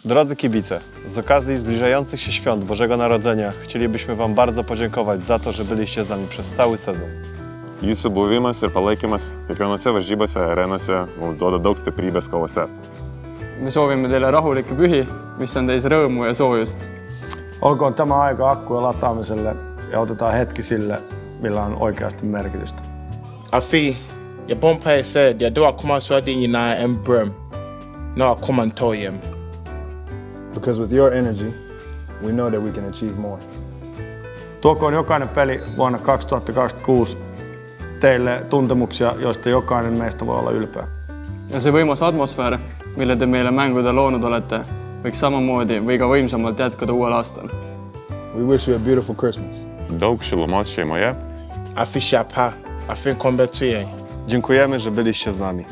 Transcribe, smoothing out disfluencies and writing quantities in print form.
Drodzy kibice, z okazji zbliżających się świąt Bożego Narodzenia chcielibyśmy Wam bardzo podziękować za to, że byliście z nami przez cały sezon. Jūsų buvimas ir palaikymas kiekvienose varžybose, arenose mums duoda daug stiprybės kovose. Me soovime teile rahulikke pühi, mis on täis rõõmu ja soojust. Olkoon tämä aika akkujen lataamiselle ja otetaan hetki sille, millä on oikeasti merkitystä. Afi, ja bonpae said, ja doa kuma suadin yina embrem. No kuma toyem. Because with your energy, we know that we can achieve more. Tuokoon jokainen peli vuonna 2026 teille tuntemuksia, joista jokainen meistä voi olla ülpeä. Ja see võimas atmosfäär, mille te meile mängude loonud olete, võiks samamoodi või ka võimsamalt jätkuda uuel aastal. We wish you a beautiful Christmas. Daug šilumos šeimoje. Afi shapa, afi kombe tuye. Dziękujemy, że byliście z nami.